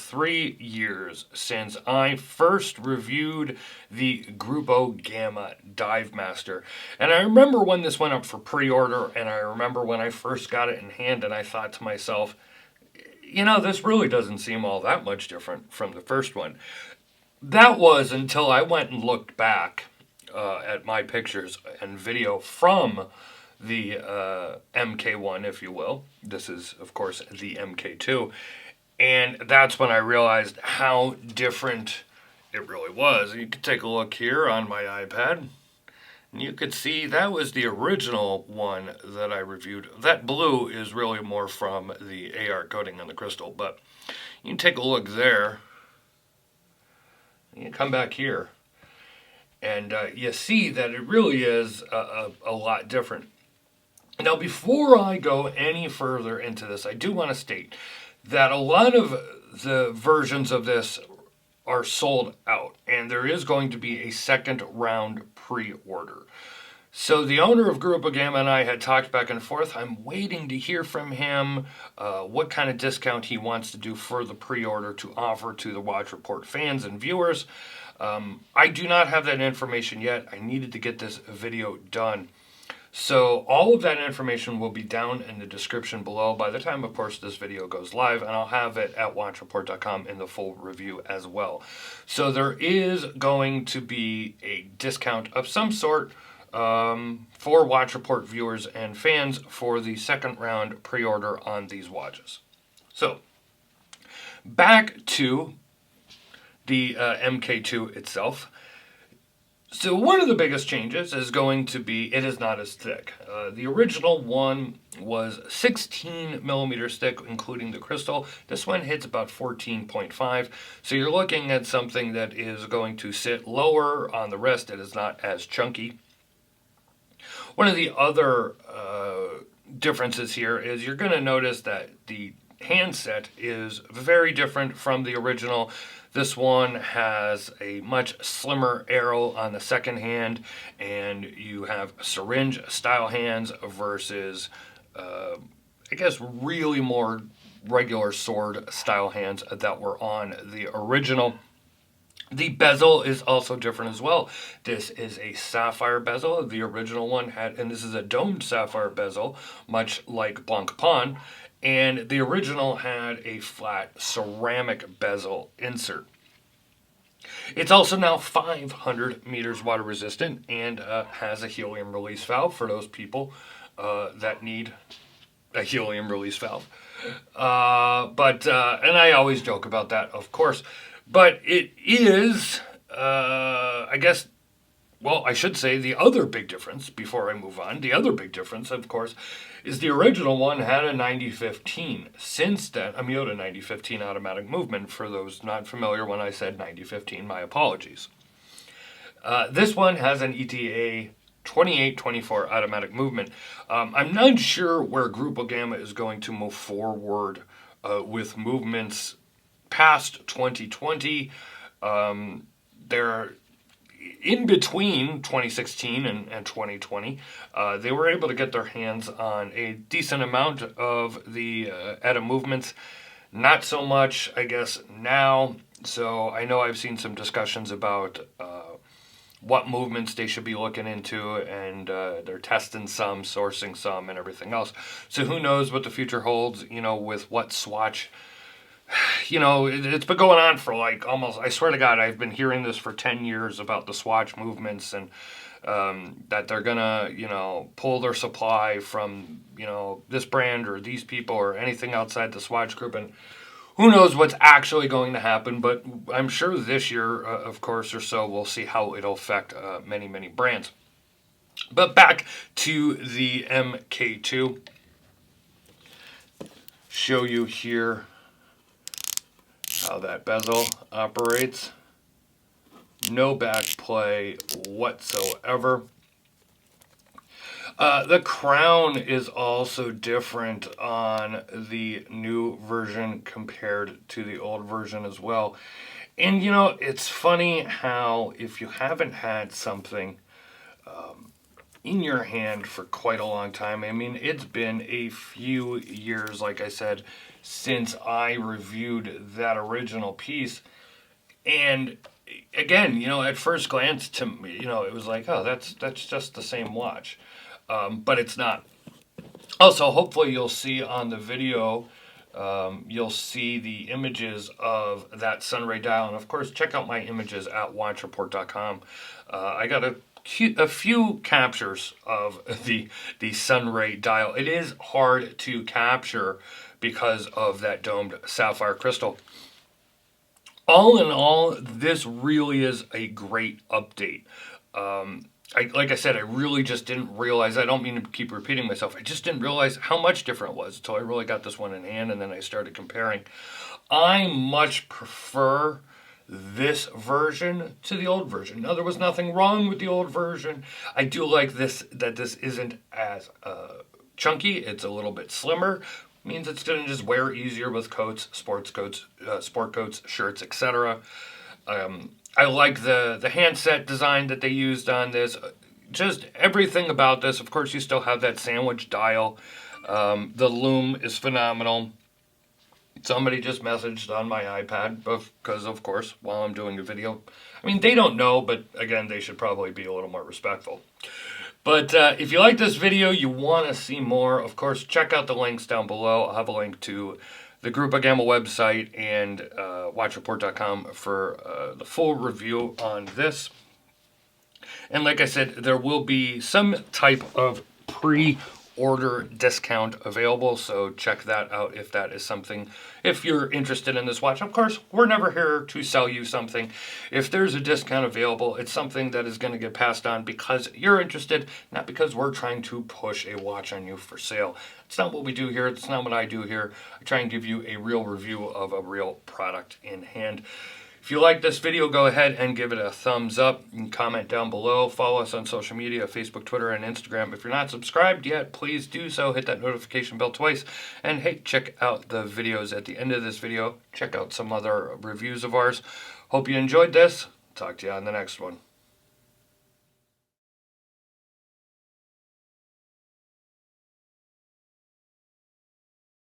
3 years since I first reviewed the Gruppo Gamma Divemaster. And I remember when this went up for pre-order, and I remember when I first got it in hand, and I thought to myself, you know, this really doesn't seem all that much different from the first one. That was until I went and looked back at my pictures and video from the MK1, if you will. This is, of course, the MK2. And that's when I realized how different it really was. You could take a look here on my iPad. And you could see that was the original one that I reviewed. That blue is really more from the AR coating on the crystal. But you can take a look there. You come back here. And you see that it really is a lot different. Now, before I go any further into this, I do want to state that a lot of the versions of this are sold out, and there is going to be a second round pre-order. So the owner of Gruppo Gamma and I had talked back and forth. I'm waiting to hear from him what kind of discount he wants to do for the pre-order to offer to the Watch Report fans and viewers. I do not have that information yet. I needed to get this video done. So all of that information will be down in the description below by the time, of course, this video goes live, and I'll have it at watchreport.com in the full review as well. So there is going to be a discount of some sort for Watch Report viewers and fans for the second round pre-order on these watches. So back to the MK2 itself. So one of the biggest changes is going to be it is not as thick. The original one was 16 millimeters thick, including the crystal. This one hits about 14.5. So you're looking at something that is going to sit lower on the wrist. It is not as chunky. One of the other differences here is you're going to notice that the handset is very different from the original. This one has a much slimmer arrow on the second hand, and you have syringe style hands versus, I guess, really more regular sword style hands that were on the original. The bezel is also different as well. This is a sapphire bezel. The original one had, and this is a domed sapphire bezel, much like BLANCPAIN. And the original had a flat ceramic bezel insert. It's also now 500 meters water resistant and has a helium release valve for those people that need a helium release valve. And I always joke about that, of course. But it is, I guess, well, I should say the other big difference, before I move on, the other big difference, of course, is the original one had a 90-15. Since then, a Miyota 90-15 automatic movement. For those not familiar, when I said 90-15, my apologies. This one has an ETA 28-24 automatic movement. I'm not sure where Gruppo Gamma is going to move forward with movements past 2020. They're in between 2016 and 2020, they were able to get their hands on a decent amount of the ETA movements. Not so much, I guess, now. So I know I've seen some discussions about what movements they should be looking into, and they're testing some, sourcing some, and everything else. So who knows what the future holds, you know, with what swatch. You know, it's been going on for like almost, I swear to God, I've been hearing this for 10 years about the Swatch movements, and that they're going to, you know, pull their supply from, you know, this brand or these people or anything outside the Swatch group. And who knows what's actually going to happen. But I'm sure this year, of course, or so, we'll see how it'll affect many, many brands. But back to the MK2. Show you here how that bezel operates. No back play whatsoever. The crown is also different on the new version compared to the old version as well. And you know, it's funny how if you haven't had something in your hand for quite a long time. I mean, it's been a few years, like I said, since I reviewed that original piece. And again, at first glance, to me, it was like, oh, that's just the same watch. But it's not. Also, hopefully you'll see on the video, you'll see the images of that sunray dial. And of course, check out my images at watchreport.com. I got a few captures of the sunray dial. It is hard to capture because of that domed sapphire crystal. All in all, this really is a great update. Like I said, I really just didn't realize, I don't mean to keep repeating myself, I just didn't realize how much different it was until I really got this one in hand, and then I started comparing. I much prefer this version to the old version. Now, there was nothing wrong with the old version. I do like this, that this isn't as chunky. It's a little bit slimmer. Means it's going to just wear easier with coats, sport coats, shirts, etc. I like the handset design that they used on this. Just everything about this. Of course, you still have that sandwich dial. The loom is phenomenal. Somebody just messaged on my iPad because, of course, while I'm doing a video. I mean, they don't know, but again, they should probably be a little more respectful. But if you like this video, you want to see more, of course, check out the links down below. I'll have a link to the Gruppo Gamma website and watchreport.com for the full review on this. And like I said, there will be some type of pre-order discount available, so check that out if that is something, if you're interested in this watch. Of course, we're never here to sell you something. If there's a discount available, it's something that is going to get passed on because you're interested, not because we're trying to push a watch on you for sale. It's not what we do here. It's not what I do here. I try and give you a real review of a real product in hand. If you like this video, go ahead and give it a thumbs up and comment down below. Follow us on social media, Facebook, Twitter, and Instagram. If you're not subscribed yet, please do so. Hit that notification bell twice. And hey, check out the videos at the end of this video. Check out some other reviews of ours. Hope you enjoyed this. Talk to you on the next one.